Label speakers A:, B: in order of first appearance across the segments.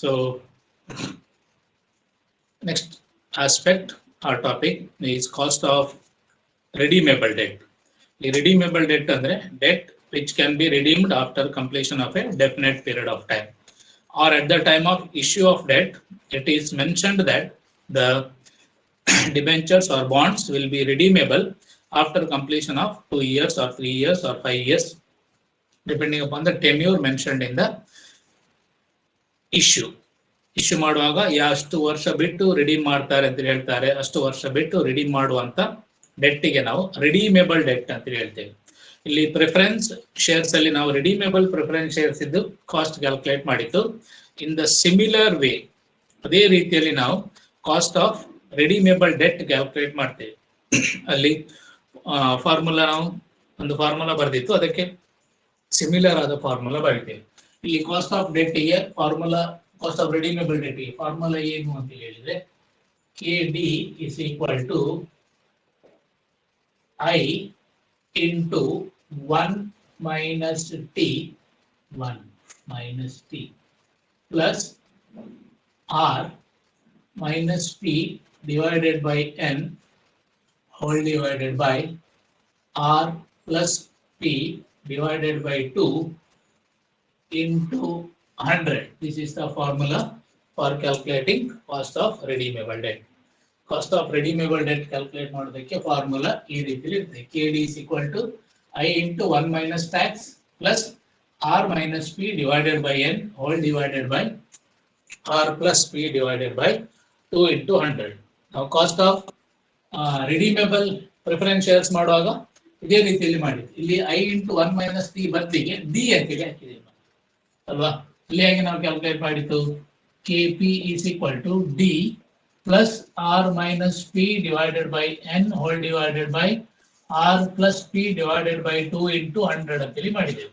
A: So next aspect or topic is cost of redeemable debt. The redeemable debt andre debt which can be redeemed after completion of a definite period of time, or at the time of issue of debt. It is mentioned that the debentures or bonds will be redeemable after completion of 2 years or 3 years or 5 years, depending upon the tenure mentioned in the issue. Issue ಮಾಡುವಾಗ ಎಷ್ಟು ವರ್ಷ ಬಿಟ್ಟು redeem ಮಾಡ್ತಾರೆ ಅಂತ ಹೇಳ್ತಾರೆ, ಅಷ್ಟು ವರ್ಷ ಬಿಟ್ಟು ರಿಡೀಮ್ ಮಾಡುವಂತ ಡೆಟ್ಗೆ ನಾವು ರಿಡೀಮೇಬಲ್ ಡೆಟ್ ಅಂತ ಹೇಳ್ತೇವೆ. ಇಲ್ಲಿ ಪ್ರಿಫರೆನ್ಸ್ ಶೇರ್ಸ್ ಅಲ್ಲಿ ನಾವು ರಿಡೀಮೇಬಲ್ ಪ್ರಿಫರೆನ್ಸ್ ಶೇರ್ಸ್ ಇದ್ದು ಕಾಸ್ಟ್ ಕ್ಯಾಲ್ಕುಲೇಟ್ ಮಾಡಿದ್ದು. ಇನ್ ದ ಸಿಮಿಲರ್ ವೇ, ಅದೇ ರೀತಿಯಲ್ಲಿ ನಾವು ಕಾಸ್ಟ್ ಆಫ್ ರಿಡೀಮೇಬಲ್ ಡೆಟ್ ಕ್ಯಾಲ್ಕುಲೇಟ್ ಮಾಡ್ತೇವೆ. ಅಲ್ಲಿ ಫಾರ್ಮುಲಾ ನಾವು ಒಂದು ಫಾರ್ಮುಲಾ ಬರೆದಿತ್ತು, ಅದಕ್ಕೆ ಸಿಮಿಲರ್ ಆದ ಫಾರ್ಮುಲಾ ಬರೀತೇವೆ. ಇಲ್ಲಿ ಕಾಸ್ಟ್ ಆಫ್ ಡೆಟ್ಗೆ ಫಾರ್ಮುಲಾ, ಕಾಸ್ಟ್ ಆಫ್ ರಿಡೀಮೇಬಲ್ ಡೆಟ್ಗೆ ಫಾರ್ಮುಲಾ ಏನು ಅಂತ ಹೇಳಿದ್ರೆ KD is equal to I into 1 minus T plus R minus P divided by N whole divided by R plus P divided by 2 into 100. This is the formula for calculating cost of redeemable debt. Cost of redeemable debt calculate ಮಾಡೋದಕ್ಕೆ formula ಈ ರೀತಿ ಇರುತ್ತೆ. KD is equal to I into 1 minus tax plus R minus P divided by N whole divided by R plus P divided by 2 into 100. Now cost of redeemable preference shares ಮಾಡುವಾಗ ಇದೇ ರೀತಿಯಲ್ಲಿ ಮಾಡಿದ್ವಿ. ಇಲ್ಲಿ I into 1 minus T ಬದಲಿಗೆ D ಅಂತೇಳಿ ಹಾಕಿದ್ದೀವಿ ಅಲ್ವಾ. ಇಲ್ಲಿ ಹೇಗೆ ನಾವು ಕ್ಯಾಲ್ಕುಲೇಟ್ ಮಾಡಿತ್ತು, KP is equal to D plus R minus P divided by N whole divided by R plus P divided by 2 into 100 ಅಂತೇಳಿ ಮಾಡಿದ್ದೇವೆ.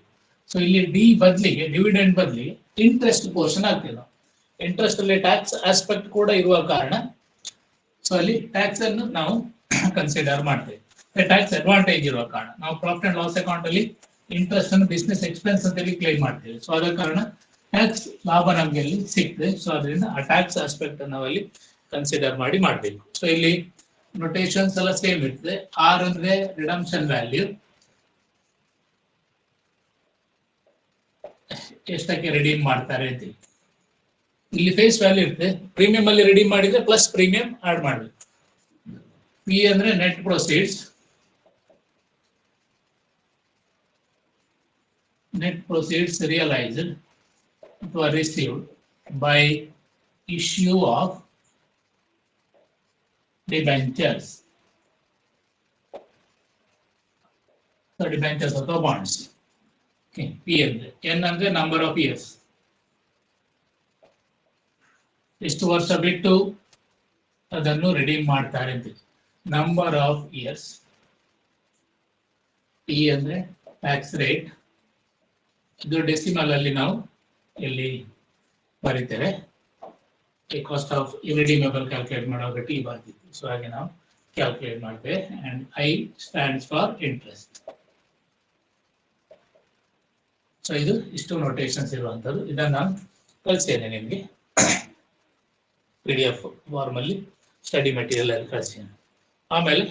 A: ಸೊ ಇಲ್ಲಿ ಡಿ ಬದಲಿಗೆ, ಡಿವಿಡೆಂಡ್ ಬದಲಿಗೆ ಇಂಟ್ರೆಸ್ಟ್ ಪೋರ್ಷನ್ ಆಗ್ತದೆ. ನಾವು ಇಂಟ್ರೆಸ್ಟ್ ಅಲ್ಲಿ ಟ್ಯಾಕ್ಸ್ ಆಸ್ಪೆಕ್ಟ್ ಕೂಡ ಇರುವ ಕಾರಣ ಸೊ ಅಲ್ಲಿ ಟ್ಯಾಕ್ಸ್ ಅನ್ನು ನಾವು ಕನ್ಸಿಡರ್ ಮಾಡ್ತೇವೆ. ಟ್ಯಾಕ್ಸ್ ಅಡ್ವಾಂಟೇಜ್ ಇರುವ ಕಾರಣ ನಾವು ಪ್ರಾಫಿಟ್ ಅಂಡ್ ಲಾಸ್ ಅಕೌಂಟ್ ಅಲ್ಲಿ ಇಂಟ್ರೆಸ್ಟ್ ಅನ್ನು ಬಿಸ್ನೆಸ್ ಎಕ್ಸ್ಪೆನ್ಸ್ ಅಂತೇಳಿ ಕ್ಲೈಮ್ ಮಾಡ್ತೇವೆ. ಸೊ ಆದ ಕಾರಣ ಟ್ಯಾಕ್ಸ್ ಲಾಭ ನಮಗೆ ಅಲ್ಲಿ ಸಿಗ್ತದೆ. ಸೊ ಅದರಿಂದ ಆ ಟ್ಯಾಕ್ಸ್ ಆಸ್ಪೆಕ್ಟ್ ನಾವಲ್ಲಿ ಕನ್ಸಿಡರ್ ಮಾಡಿ ಮಾಡಬೇಕು. ಸೊ ಇಲ್ಲಿ ನೊಟೇಷನ್ಸ್ ಎಲ್ಲ ಸೇಮ್ ಇರ್ತದೆ. ಆರ್ ಅಂದ್ರೆ ರಿಡಂಪ್ಷನ್ ವ್ಯಾಲ್ಯೂ, ಎಷ್ಟಕ್ಕೆ ರಿಡೀಮ್ ಮಾಡ್ತಾರೆ ಅಂತ. ಇಲ್ಲಿ ಫೇಸ್ ವ್ಯಾಲ್ಯೂ ಇರ್ತದೆ. ಪ್ರೀಮಿಯಂ ಅಲ್ಲಿ ರಿಡೀಮ್ ಮಾಡಿದ್ರೆ ಪ್ಲಸ್ ಪ್ರೀಮಿಯಂ ಆಡ್ ಮಾಡಬೇಕು. ಪಿ ಅಂದ್ರೆ net proceeds, net proceeds realized or received by issue of debentures. So debentures or the bonds. Okay, P ಅಂದ್ರೆ N ಅಂದ್ರೆ number of years. ಎಷ್ಟು ವರ್ಷ ಬಿಟ್ಟು ಅದನ್ನು ರಿಡೀಮ್ ಮಾಡ್ತಾರೆ ಅಂತ. Number of years. T ಅಂದ್ರೆ ಟ್ಯಾಕ್ಸ್ ರೇಟ್. ಇದು ಡೆಸಿಮಲ್ ಅಲ್ಲಿ ನಾವು ಇಲ್ಲಿ ಬರೀತೇವೆ. ಕಾಸ್ಟ್ ಆಫ್ ಇರಿಡೀಮೇಬಲ್ ಕ್ಯಾಲ್ಕುಲೇಟ್ ಮಾಡುವಾಗ ಟಿ ಬರ್ತಿತ್ತು. ಸೊ ಹಾಗೆ ನಾವು ಕ್ಯಾಲ್ಕುಲೇಟ್ ಮಾಡ್ತೇವೆ. And I stands for interest. So ಇದು ಇಷ್ಟು ನೋಟೇಷನ್ಸ್ ಇರುವಂತದ್ದು. ಇದನ್ನು ನಾನು ಕಳಿಸ್ತೇನೆ ನಿಮಗೆ PDF ಫಾರ್ಮ್ ಅಲ್ಲಿ, ಸ್ಟಡಿ ಮೆಟೀರಿಯಲ್ ಅಲ್ಲಿ ಕಳಿಸ್ತೇನೆ. ಆಮೇಲೆ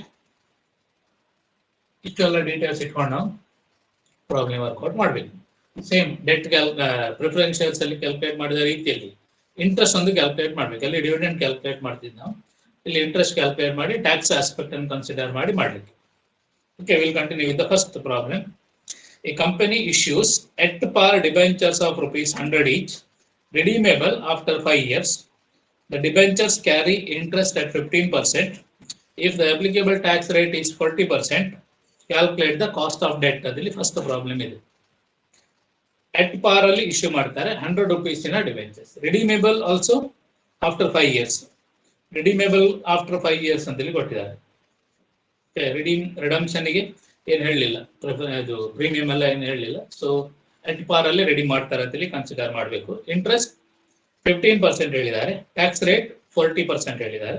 A: ಇಷ್ಟೆಲ್ಲ ಡೀಟೇಲ್ಸ್ ಇಟ್ಕೊಂಡು ನಾವು ಪ್ರಾಬ್ಲಮ್ ವರ್ಕೌಟ್ ಮಾಡಬೇಕು. ಸೇಮ್ ಡೆಟ್ ಪ್ರಿಫರೆನ್ಸ್ ಶೇರ್ಸ್ ಅಲ್ಲಿ ಕ್ಯಾಲ್ಕುಲೇಟ್ ಮಾಡಿದ ರೀತಿಯಲ್ಲಿ ಇಂಟ್ರೆಸ್ಟ್ ಒಂದು ಕ್ಯಾಲ್ಕುಲೇಟ್ ಮಾಡ್ಬೇಕು. ಅಲ್ಲಿ ಡಿವಿಡೆಂಡ್ ಕ್ಯಾಲ್ಕುಲೇಟ್ ಮಾಡ್ತಿದ್ದು ನಾವು, ಇಲ್ಲಿ ಇಂಟ್ರೆಸ್ಟ್ ಕ್ಯಾಲ್ಕುಲೇಟ್ ಮಾಡಿ ಟ್ಯಾಕ್ಸ್ ಆಸ್ಪೆಕ್ಟ್ ಅನ್ನು ಕನ್ಸಿಡರ್ ಮಾಡಿ ಮಾಡಲಿಕ್ಕೆ. Okay, will continue with the first problem. A company issues at par debentures of ₹100 each, redeemable after 5 years. The debentures carry interest at 15%. If the applicable tax rate is 40%, calculate the cost of debt. ಅದರಲ್ಲಿ first problem ಇದೆ. At par ಅಲ್ಲಿ issue ಮಾಡ್ತಾರೆ ₹100 ಇನ debentures. Redeemable also after 5 years. Redeemable after 5 years ಅಂತೇಳಿ ಕೊಟ್ಟಿದ್ದಾರೆ. Redemption ಗೆ ಏನ್ ಹೇಳಲಿಲ್ಲ, ಇದು ಪ್ರೀಮಿಯಂ ಎಲ್ಲ ಏನ್ ಹೇಳಲಿಲ್ಲ. ಸೊ ಎಟ್ ಪಾರ್ ಅಲ್ಲಿ ರೆಡಿ ಮಾಡ್ತಾರೆ ಅಂತೇಳಿ ಕನ್ಸಿಡರ್ ಮಾಡಬೇಕು. ಇಂಟ್ರೆಸ್ಟ್ 15% ಹೇಳಿದ್ದಾರೆ, ಟ್ಯಾಕ್ಸ್ ರೇಟ್ 40% ಹೇಳಿದ್ದಾರೆ.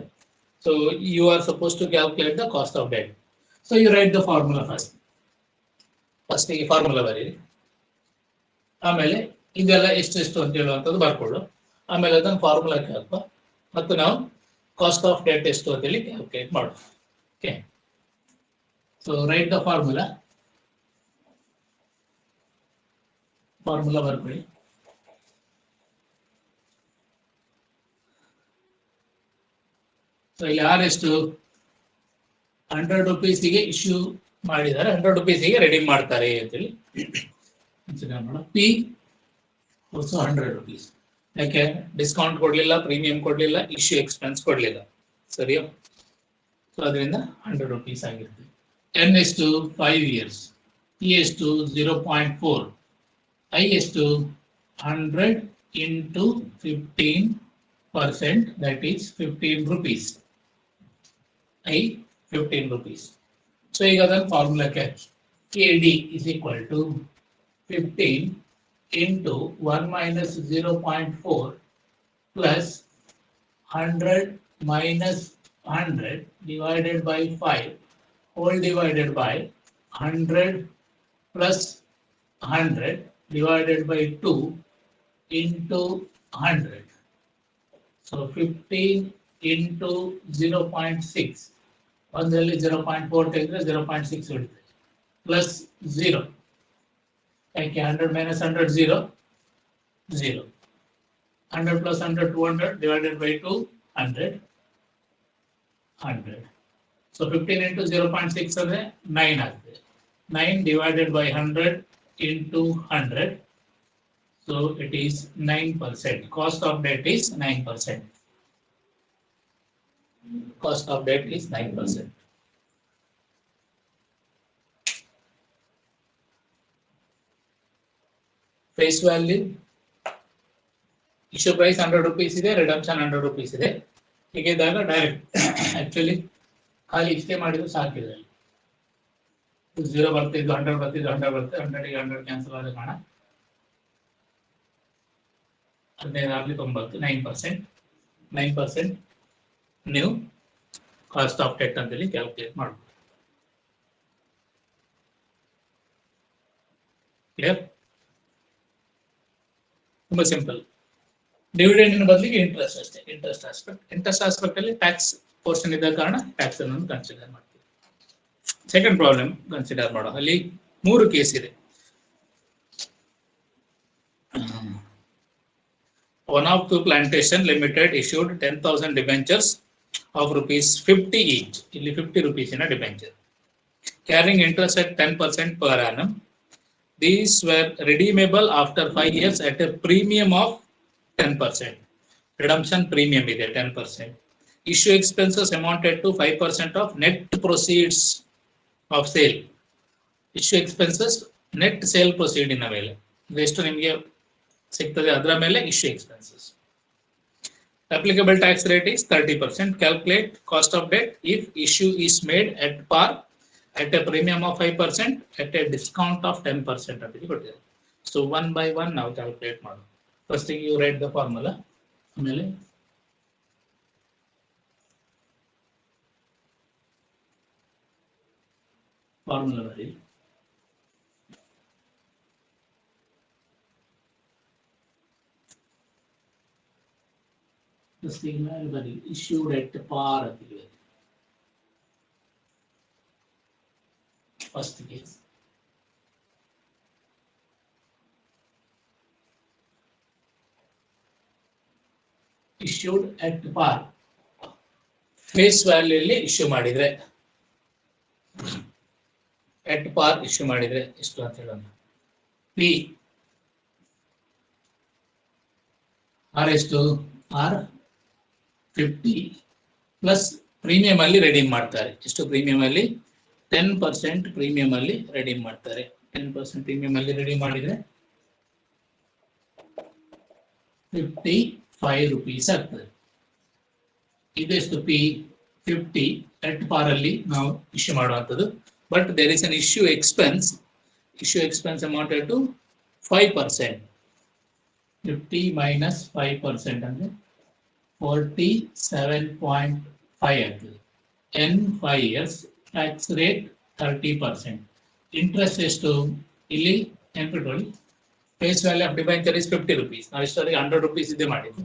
A: So you are suppose to calculate the cost of debt. So you write the formula first ಈ ಫಾರ್ಮುಲಾ ಬರೀರಿ. ಆಮೇಲೆ ಇದೆಲ್ಲ ಎಷ್ಟು ಅಂತ ಹೇಳುವಂಥದ್ದು ಬರ್ಕೊಳ್ಳು. ಆಮೇಲೆ ಅದನ್ನು ಫಾರ್ಮುಲಾಕ್ಕೆ ಹಾಕುವ ಮತ್ತು ನಾವು ಕಾಸ್ಟ್ ಆಫ್ ಡೆಟ್ ಎಷ್ಟು ಅಂತೇಳಿ ಕ್ಯಾಲ್ಕುಲೇಟ್ ಮಾಡುವ. Okay, so right the formula ಬರ್ಕೊಳ್ಳಿ. ಸೊ ಇಲ್ಲಿ ಆರ್ ಎಷ್ಟು 100 ರೂಪೀಸಿಗೆ ಇಶ್ಯೂ ಮಾಡಿದ್ದಾರೆ, 100 ರೂಪೀಸಿಗೆ ರೆಡೀಮ್ ಮಾಡ್ತಾರೆ ಅಂತೇಳಿ ಪಿ ಆಲ್ಸೋ 100 ರೂಪೀಸ್. ಯಾಕೆ ಡಿಸ್ಕೌಂಟ್ ಕೊಡ್ಲಿಲ್ಲ, ಪ್ರೀಮಿಯಂ ಕೊಡ್ಲಿಲ್ಲ, ಇಶ್ಯೂ ಎಕ್ಸ್ಪೆನ್ಸ್ ಕೊಡ್ಲಿಲ್ಲ, ಸರಿಯಾ? ಸೊ ಅದರಿಂದ 100 ರೂಪೀಸ್ ಆಗಿರ್ತದೆ. ಎನ್ ಎಷ್ಟು 5 years, ಇ ಎಷ್ಟು 0.4, ಐ ಎಷ್ಟು 100 into 15%, that is 15 rupees. I 15 rupees. So ಈಗ ಅದನ್ನು ಫಾರ್ಮುಲಾಕ್ಕೆ KD is equal to 15 into 1 minus 0.4 plus 100 minus 100 divided by 5 whole divided by 100 plus 100 divided by 2 into 100. So 15 into 0.6. ಒಂದರಲ್ಲಿ 0.4 ತೆಗೆದ್ರೆ 0.6 ಉಳಿಯುತ್ತೆ plus 0. ಯಾಕೆ 100 minus 100 0 0. 100 plus 100 200 divided by 2 100 100. So 15 into 0.6 ಅಂದ್ರೆ 9 ಆಗ್ತದೆ. 9 divided by 100 into 100. So it is 9%. Cost of debt is 9%. Cost of debt is 9%. Face value, issue price 100 rupees ಇದೆ, redemption 100 rupees ಇದೆ. ಹೀಗಿದ್ದಾಗ direct actually ಖಾಲಿ ಇಷ್ಟೇ ಮಾಡಿದ್ರು ಸಾಕಿದೆ. 0 ಬರ್ತಿದ್ದು 100 ಬರ್ತಿದ್ದು 100 ಬರುತ್ತೆ, 100 ಗೆ 100 ಕ್ಯಾನ್ಸಲ್ ಆದ ಕಾರಣ 15 ಆಗಲಿ 90, 9%. 9% ನೀವು ಕಾಸ್ಟ್ ಆಫ್ ಡೆಟ್ ಅಂತೇಳಿ ಕ್ಯಾಲ್ಕುಲೇಟ್ ಮಾಡಬಹುದು. ಕ್ಲಿಯರ್? ತುಂಬಾ ಸಿಂಪಲ್. ಡಿವಿಡೆಂಡಿನ ಬದಲಿಗೆ ಇಂಟ್ರೆಸ್ಟ್ ಅಷ್ಟೇ. ಇಂಟ್ರೆಸ್ಟ್ ಆಸ್ಪೆಕ್ಟ್ ಅಲ್ಲಿ ಟ್ಯಾಕ್ಸ್ ಪೋರ್ಷನ್ ಇದ್ದ ಕಾರಣ ಟ್ಯಾಕ್ಸ್ ಅನ್ನು ಕನ್ಸಿಡರ್ ಮಾಡ್ತೀವಿ. ಸೆಕೆಂಡ್ ಪ್ರಾಬ್ಲಮ್ ಕನ್ಸಿಡರ್ ಮಾಡೋ, ಅಲ್ಲಿ 3 ಕೇಸ್ ಇದೆ. One of two plantation limited issued 10,000 debentures of rupees 50 each. ಇಲ್ಲಿ 50 rupees in a debenture, carrying interest at 10% per annum. These were redeemable after 5 years at a premium of 10%. Redemption premium is 10%. Issue expenses amounted to 5% of net proceeds of sale. Issue expenses net sale proceed in ಮೇಲೆ ಎಷ್ಟು ನಿಮಗೆ ಸಿಗ್ತದೆ ಅದರ ಮೇಲೆ issue expenses. Applicable tax rate is 30%. Calculate cost of debt if issue is made at par, at a premium of 5%, at a discount of 10% ಅಂತ ಕೊಟ್ಟಿದ್ದಾರೆ. So one by one ನಾವು calculate ಮಾಡೋಣ. First thing you write the formula. ಆಮೇಲೆ formula ಬರೀ. First thing ಬರೀ issued at par ಅಂತ ಹೇಳಿ. First case. Issued at par. Face value ಅಲ್ಲಿ ಇಶ್ಯೂ ಮಾಡಿದ್ರೆ, at par ಇಶ್ಯೂ ಮಾಡಿದ್ರೆ ಎಷ್ಟು ಅಂತ ಹೇಳೋಣ. P R ಎಷ್ಟು R 50 ಪ್ಲಸ್ ಪ್ರೀಮಿಯಂ ಅಲ್ಲಿ ರೆಡೀಮ್ ಮಾಡ್ತಾರೆ. ಎಷ್ಟು ಪ್ರೀಮಿಯಂ ಅಲ್ಲಿ 10% ಪ್ರೀಮಿಯಂ ಅಲ್ಲಿ ರೆಡೀಮ್ ಮಾಡ್ತಾರೆ. 10% ಪ್ರೀಮಿಯಂ ಅಲ್ಲಿ ರೆಡೀಮ್ ಮಾಡಿದ್ರೆ 55 rupees ಆಗ್ತದೆ. ಇದೆಷ್ಟು P 50 at par ಅಲ್ಲಿ ನಾವು ಇಶ್ಯೂ ಮಾಡುವಂಥದ್ದು. But there is an issue expense. Issue expense amounted to 5%. 50 minus 5% ಅಂದ್ರೆ 47.5 ಆಗ್ತದೆ. in 5 years tax rate 30%. Interest ಎಷ್ಟು ಇಲ್ಲಿ ನೆನ್ಪಿಟ್ಕೊಳ್ಳಿ. Face value of debenture is 50 rupees. ನಾವು ಇಷ್ಟೊತ್ತಿಗೆ 100 rupees ಇದೆ ಮಾಡಿದ್ದು.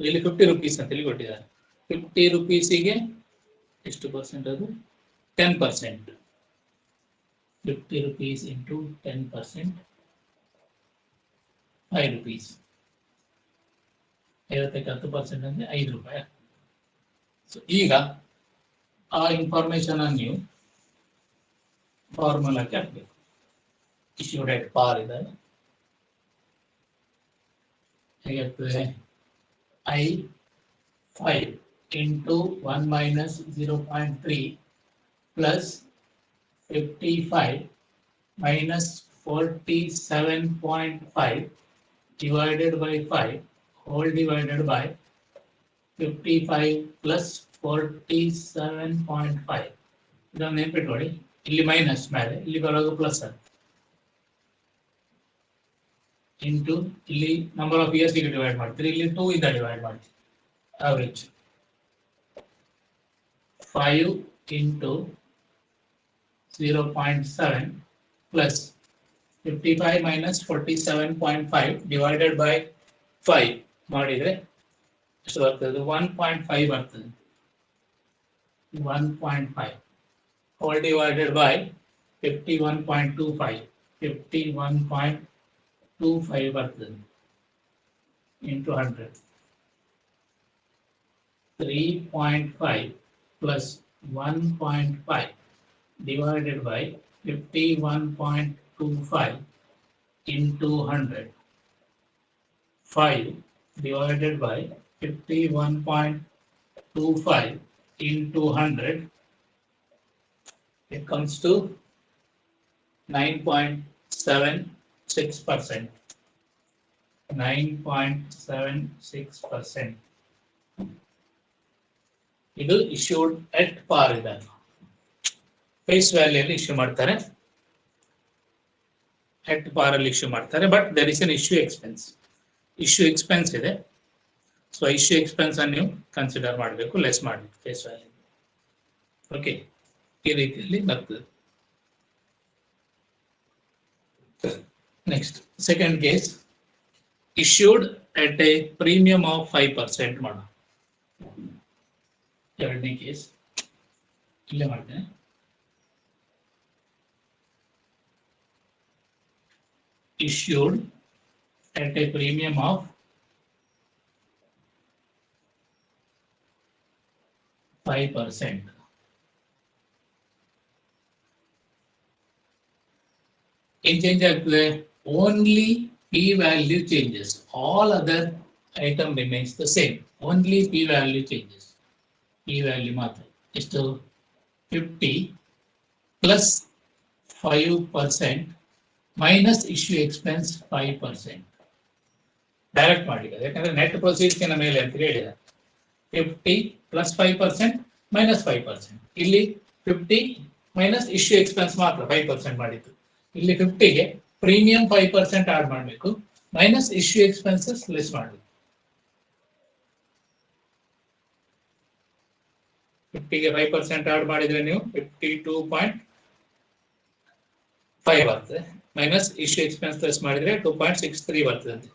A: ಇಲ್ಲಿ 50 rupees ಅಂತ ಹೇಳಿ ಕೊಟ್ಟಿದ್ದಾರೆ. 50 rupeesಗೆ ಎಷ್ಟು ಪರ್ಸೆಂಟ್ ಅದು 10%. 50 rupees into 10%, 5 rupees. 50ಕ್ಕೆ 10% ಅಂದ್ರೆ 5 ರೂಪಾಯಿ. ಸೊ ಈಗ ಆ ಇನ್ಫಾರ್ಮೇಶನ್ ಅನ್ನು ನೀವು ಫಾರ್ಮುಲಾಕ್ಕೆ ಹಾಕಬೇಕು. issued at par ಇದೆ ಹೇಗಾಗ್ತದೆ I5 into 1 minus 0.3 plus 55 minus 47.5 divided by 5 whole divided by 55 plus 47.5. ಇದನ್ನು ನೆನಪಿಟ್ಕೊಳ್ಳಿ, ಇಲ್ಲಿ ಮೈನಸ್ ಮೇಲೆ ಇಲ್ಲಿ ಬರೋದು ಪ್ಲಸ್ ಇಂಟು ಇಲ್ಲಿ ನಂಬರ್ ಆಫ್ ಇಯರ್ಸ್ ಗೆ ಡಿವೈಡ್ ಮಾಡ್ತೀರಿ, ಇಲ್ಲಿ 2 ಇಂದ ಡಿವೈಡ್ ಮಾಡ್ತೀರಿ. Average 5 into 0.7 plus 55 minus 47.5 divided by 5 ಮಾಡಿದ್ರೆ ಎಷ್ಟು ಬರ್ತದೆ? 1.5 ಬರ್ತದೆ. 1.5 whole divided by 51.25 51.25 ಬರ್ತದೆ into 100. 3.5 plus 1.5 divided by 51.25 into 100. 5 divided by 51.25 into 100. It comes to 9.76%. 9.76%. ಇದು issued at par ಇದೆ. ಫೇಸ್ ವ್ಯಾಲ್ಯೂ ಅಲ್ಲಿ ಇಶ್ಯೂ ಮಾಡ್ತಾರೆ, at par ಅಲ್ಲಿ ಇಶ್ಯೂ ಮಾಡ್ತಾರೆ. But there is an issue expense. Issue expense ಇದೆ. ಸೊ issue expense ಅನ್ನು ನೀವು ಕನ್ಸಿಡರ್ ಮಾಡಬೇಕು, ಲೆಸ್ ಮಾಡಬೇಕು ಫೇಸ್ ವ್ಯಾಲ್ಯೂ. ಓಕೆ, ಈ ರೀತಿಯಲ್ಲಿ ಬರ್ತದೆ. Next second case, issued at a premium of 5% ಮಾಡೋಣ. ಎರಡನೇ ಕೇಸ್ ಇಲ್ಲೇ ಮಾಡ್ತೇನೆ. issued at a premium of 5%. ಏನ್ ಚೇಂಜ್ ಆಗ್ತದೆ? Only P value changes, all other item remains the same. Only P value changes. P value ಮಾತ್ರ ಎಷ್ಟು? 50 plus 5% minus issue expense 5%. Direct ಮಾಡಿದ್ದಾರೆ, ಯಾಕಂದ್ರೆ ನೆಟ್ ಪ್ರೊಸೀಡ್ಸ್ನ ಮೇಲೆ ಅಂತ ಹೇಳಿದ. 50 ಪ್ಲಸ್ 5% ಮೈನಸ್ 5%. ಇಲ್ಲಿ 50 ಮೈನಸ್ ಇಶ್ಯೂ ಎಕ್ಸ್ಪೆನ್ಸ್ ಮಾತ್ರ 5% ಮಾಡಿತ್ತು. ಇಲ್ಲಿ 50ಗೆ ಪ್ರೀಮಿಯಂ 5% ಆಡ್ ಮಾಡಬೇಕು, ಮೈನಸ್ ಇಶ್ಯೂ ಎಕ್ಸ್ಪೆನ್ಸಸ್ ಲೆಸ್ ಮಾಡಬೇಕು. 50ಗೆ 5% ಆಡ್ ಮಾಡಿದ್ರೆ ನೀವು 52.5 ಬರ್ತದೆ, ಮೈನಸ್ ಇಶ್ಯೂ ಎಕ್ಸ್ಪೆನ್ಸ್ ಲೆಸ್ ಮಾಡಿದ್ರೆ 2.63 ಬರ್ತದೆ.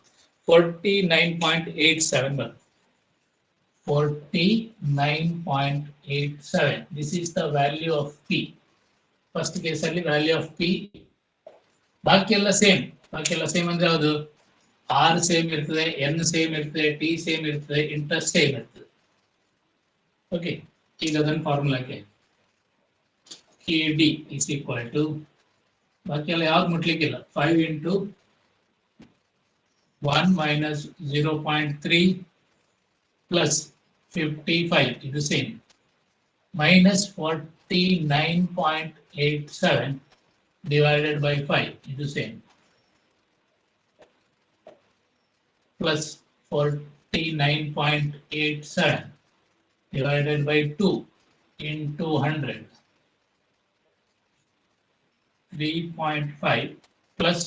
A: 49.87 ಬರ್ತದೆ. 49.87. This is the value of P. First case ಅಲ್ಲಿ ವ್ಯಾಲ್ಯೂ ಆಫ್ P. ಬಾಕಿ ಎಲ್ಲ ಸೇಮ್. ಬಾಕಿ ಎಲ್ಲ ಸೇಮ್ ಅಂದ್ರೆ ಯಾವುದು? R ಸೇಮ್ ಇರ್ತದೆ, N ಸೇಮ್ ಇರ್ತದೆ, T ಸೇಮ್ ಇರ್ತದೆ, ಇಂಟ್ರೆಸ್ಟ್ ಸೇಮ್ ಇರ್ತದೆ. ಓಕೆ, ಈಗ ಅದನ್ನು ಫಾರ್ಮುಲಾಕ್ಕೆ KD is equal to, ಬಾಕಿ ಎಲ್ಲ ಯಾವ್ದು ಮುಟ್ಲಿಕ್ಕಿಲ್ಲ, 5 into 1 minus 0.3 plus 55 ಇದು ಸೇಮ್, ಮೈನಸ್ 49.87 divided by 5 ಇದು same, plus 49.87 divided by 2 into 100. 3.5 plus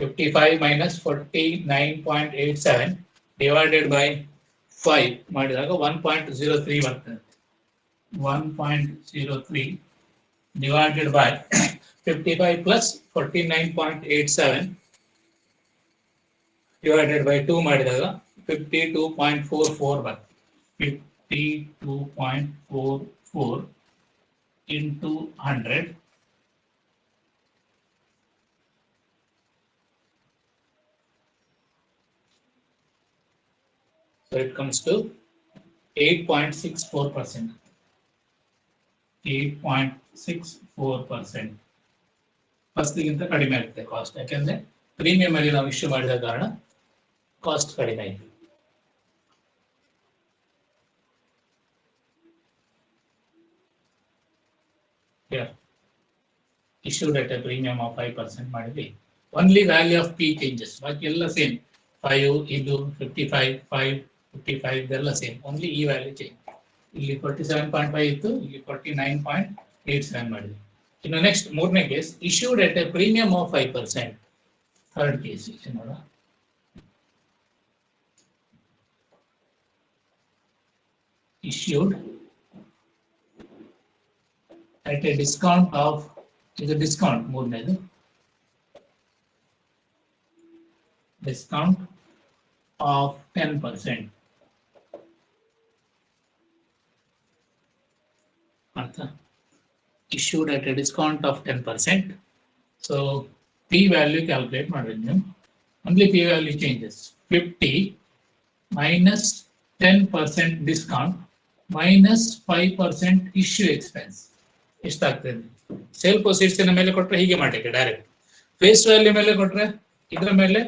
A: 55 minus 49.87 divided by 5 ಮಾಡಿದಾಗ 1.03 ಬರ್ತದೆ. 1.03 divided by 55 plus 49.87 divided by 2 ಮಾಡಿದಾಗ 52.44 ಬರ್ತದೆ. 52.44 into 100. So it comes to 8.64%. 8.64%. First ಗಿಂತ ಕಡಿಮೆ ಆಗುತ್ತೆ ಕಾಸ್ಟ್, ಯಾಕೆಂದ್ರೆ ಪ್ರೀಮಿಯಂ ಅಲ್ಲಿ ನಾವು ಇಶ್ಯೂ ಮಾಡಿದ ಕಾರಣ ಕಾಸ್ಟ್ ಕಡಿಮೆ ಆಯಿತು. issued at a premium of 5% ಮಾಡಿದ್ವಿ. Only value of P changes, ಬಾಕಿ ಎಲ್ಲ ಸೇಮ್. 5 ಇದು 55, 5, 55 ಇದೆಲ್ಲ ಸೇಮ್. ಓನ್ಲಿ ಈ ವ್ಯಾಲ್ಯೂ ಚೇಂಜ್. ಇಲ್ಲಿ 47.5 ಇತ್ತು, ಇಲ್ಲಿ 49.87 ಮಾಡಿದ್ವಿ. ಇನ್ನು ನೆಕ್ಸ್ಟ್ ಮೂರನೇ case, issued at a premium of 5%. Third case ನೋಡ. issued at a discount of, ಇದು ಡಿಸ್ಕೌಂಟ್ ಮೂರನೇದು, discount of 10%. ಅರ್ಥ? issued at a discount of 10%. So P value calculate ಮಾಡಬೇಕು ನೀವು. Only P value changes. 50 minus 10% discount minus 5% issue expense. ಎಷ್ಟಾಗ್ತದೆ? Sale proceeds ಮೇಲೆ ಕೊಟ್ಟರೆ ಹೀಗೆ ಮಾಡಲಿಕ್ಕೆ ಡೈರೆಕ್ಟ್. ಫೇಸ್ ವ್ಯಾಲ್ಯೂ ಮೇಲೆ ಕೊಟ್ಟರೆ ಇದರ ಮೇಲೆ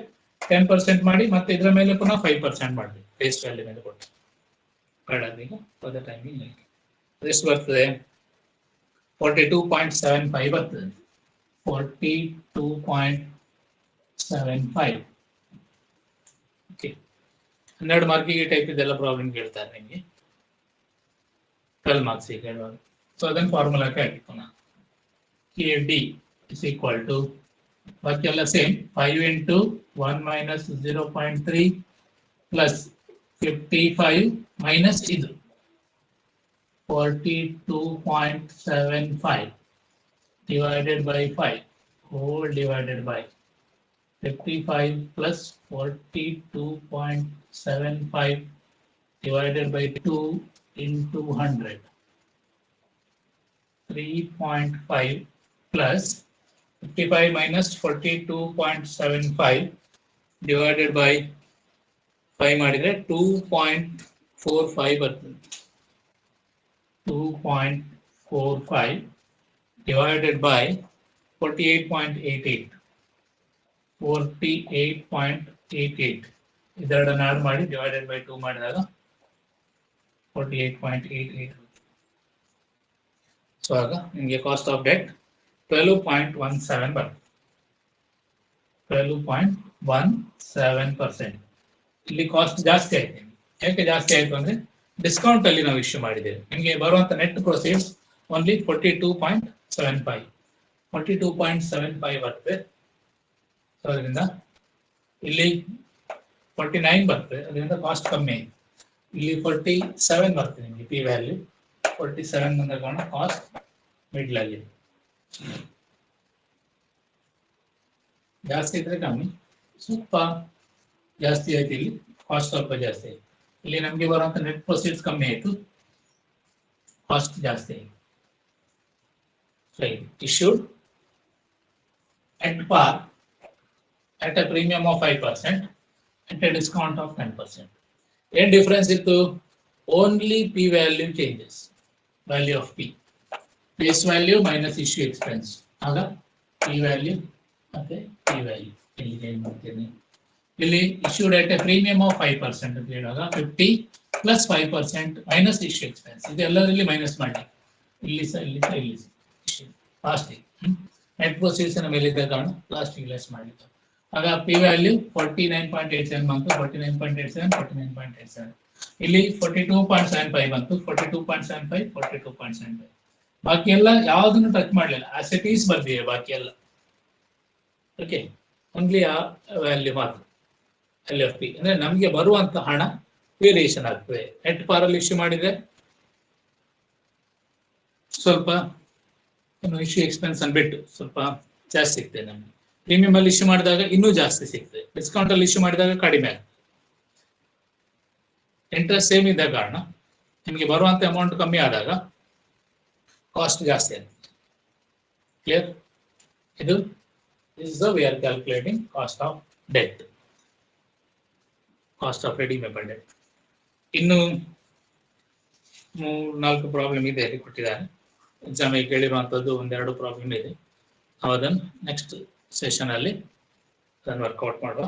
A: 10% ಮಾಡಿ ಮತ್ತೆ ಇದರ ಮೇಲೆ ಪುನಃ 5% ಮಾಡಿ. ಫೇಸ್ ವ್ಯಾಲ್ಯೂ ಮೇಲೆ ಕೊಟ್ಟರೆ ಬೇಡ ಈಗ ಫಾರ್ ದ ಟೈಮಿಂಗ್. ಎಷ್ಟು ಬರ್ತದೆ? 42.75 ಬರ್ತದೆ. 42.75. ಓಕೆ, 12 ಮಾರ್ಕಿಗೆ ಟೈಪ್ ಇದೆಲ್ಲ ಪ್ರಾಬ್ಲಮ್ ಕೇಳ್ತಾರೆ ನಿಮಗೆ. 12 ಮಾರ್ಕ್ಸಿಗೆ ಕೇಳುವಾಗ ಸೊ ಅದನ್ನು ಫಾರ್ಮುಲಾಕ್ಕೆ ಹಾಕಿ ಪುನಃ. KD is equal to, ಬಾಕಿ ಎಲ್ಲ same, 5 into 1 minus 0.3 plus 55 minus ಇದು 42.75 divided by 5 whole divided by 55 plus 42.75 divided by 2 into 100. 3.5 plus 55 minus 42.75 divided by 5 ಮಾಡಿದ್ರೆ 2.45 ಬರ್ತದೆ. 2.45 divided by 48.88. 48.88 ಇದೆರಡನ್ನು ಆಡ್ ಮಾಡಿ divided by 2 ಮಾಡಿದಾಗ 48.88. ಸೊ ಆಗ ನಿಮಗೆ ಕಾಸ್ಟ್ ಆಫ್ ಡೆಟ್ 12.17 ಬರ್ತದೆ. 12.17%. ಇಲ್ಲಿ ಕಾಸ್ಟ್ ಜಾಸ್ತಿ ಆಯ್ತು. ಯಾಕೆ ಜಾಸ್ತಿ ಆಯ್ತು ಅಂದ್ರೆ ಡಿಸ್ಕೌಂಟ್ ಅಲ್ಲಿ ನಾವು ಇಶ್ಯೂ ಮಾಡಿದ್ದೇವೆ. ನಿಮಗೆ ಬರುವಂತ ನೆಟ್ ಪ್ರೊಸೀಡ್ಸ್ ಓನ್ಲಿ 42.75. 42.75 ಬರ್ತದೆ. ಸೊ ಅದರಿಂದ ಇಲ್ಲಿ 49 ಬರ್ತದೆ, ಅದರಿಂದ ಕಾಸ್ಟ್ ಕಮ್ಮಿ ಆಯ್ತು. ಇಲ್ಲಿ 47 ಬರ್ತದೆ ನಿಮಗೆ ಪಿ ವ್ಯಾಲ್ಯೂ. 47 ಬಂದ ಕಾರಣ ಕಾಸ್ಟ್ ಮಿಡ್ಲ್ ಆಗಿದೆ. ಜಾಸ್ತಿ ಇದ್ರೆ ಕಮ್ಮಿ, ಸ್ವಲ್ಪ ಜಾಸ್ತಿ ಆಯ್ತು. ಇಲ್ಲಿ ಕಾಸ್ಟ್ ಸ್ವಲ್ಪ ಜಾಸ್ತಿ ಆಯ್ತು. ಇಲ್ಲಿ ನಮಗೆ ಬರುವಂತ ನೆಟ್ ಪ್ರೊಸೀಡ್ಸ್ ಕಮ್ಮಿ ಆಯ್ತು, ಕಾಸ್ಟ್ ಜಾಸ್ತಿ ಆಯ್ತು. issued at par at a premium of 5% at a discount of 10%. ಏನ್ ಡಿಫರೆನ್ಸ್ ಇತ್ತು? Only P value changes. Value of P, face value minus issue expense. ಆಗ ಪಿ ವ್ಯಾಲ್ಯೂ ಮತ್ತೆ ಪಿ ವ್ಯಾಲ್ಯೂ ಇಲ್ಲಿ change ಮಾಡ್ತೀನಿ. ಇಲ್ಲಿ issued at a premium of 5% ಅಂತ ಹೇಳುವಾಗ 50 plus 5% minus issue expense. ಇದೆಲ್ಲರಲ್ಲಿ ಮೈನಸ್ ಮಾಡಿ ಇಲ್ಲಿ ಸಹ ಇಲ್ಲಿ ಸಹ ಇಲ್ಲಿ ಲಾಸ್ಟಿಗೆ ನೆಟ್ ಪ್ರೊಸೀಡ್ಸ್ ಮೇಲೆ ಇದ್ದ ಕಾರಣ ಲಾಸ್ಟಿಗೆ ಲೆಸ್ ಮಾಡಲಿಕ್ಕೆ. ಆಗ ಪಿ ವ್ಯಾಲ್ಯೂ 49.87 ಬಂತು. 49.87, 49.87. ಇಲ್ಲಿ 42.75 ಬಂತು. 42.75, 42.75. ಬಾಕಿ ಎಲ್ಲ ಯಾವುದನ್ನು ಟಚ್ ಮಾಡಲಿಲ್ಲ, ಆಸ್ ಇಟ್ ಈಸ್ ಬರ್ದಿದೆ ಬಾಕಿ ಎಲ್ಲ. ಓಕೆ, ಓನ್ಲಿ ಆ ವ್ಯಾಲ್ಯೂ ಮಾತ್ರ ಎಲ್ ಎಫ್ ಪಿ. ಅಂದ್ರೆ ನಮಗೆ ಬರುವಂತ ಹಣ ವೇರಿಯೇಷನ್ ಆಗ್ತದೆ. ನೆಟ್ ಪಾರಲ್ಲಿ ಇಶ್ಯೂ ಮಾಡಿದ್ರೆ ಸ್ವಲ್ಪ ಇಶ್ಯೂ ಎಕ್ಸ್ಪೆನ್ಸ್ ಅನ್ನು ಬಿಟ್ಟು ಸ್ವಲ್ಪ ಜಾಸ್ತಿ ಸಿಗ್ತದೆ ನಮಗೆ. ಪ್ರೀಮಿಯಂ ಅಲ್ಲಿ ಇಶ್ಯೂ ಮಾಡಿದಾಗ ಇನ್ನೂ ಜಾಸ್ತಿ ಸಿಗ್ತದೆ. ಡಿಸ್ಕೌಂಟ್ ಅಲ್ಲಿ ಇಶ್ಯೂ ಮಾಡಿದಾಗ ಕಡಿಮೆ ಆಗ್ತದೆ. ಇಂಟ್ರೆಸ್ಟ್ ಸೇಮ್ ಇದ್ದ ಕಾರಣ ನಿಮಗೆ ಬರುವಂತ ಅಮೌಂಟ್ ಕಮ್ಮಿ ಆದಾಗ ಕಾಸ್ಟ್ ಜಾಸ್ತಿ ಆಗುತ್ತೆ. ಕ್ಲಿಯರ್? ಇದು is the we are calculating cost of debt, cost of redeemable debt. ಇನ್ನು 3-4 ಪ್ರಾಬ್ಲಮ್ ಇದೆ ಅಲ್ಲಿ ಕೊಟ್ಟಿದ್ದಾರೆ. ಎಕ್ಸಾಮ್ ಕೇಳಿರುವಂತದ್ದು ಒಂದೆರಡು ಪ್ರಾಬ್ಲಮ್ ಇದೆ. ಅದನ್ನು ನೆಕ್ಸ್ಟ್ ಸೆಷನ್ ಅಲ್ಲಿ ವರ್ಕೌಟ್ ಮಾಡುವ.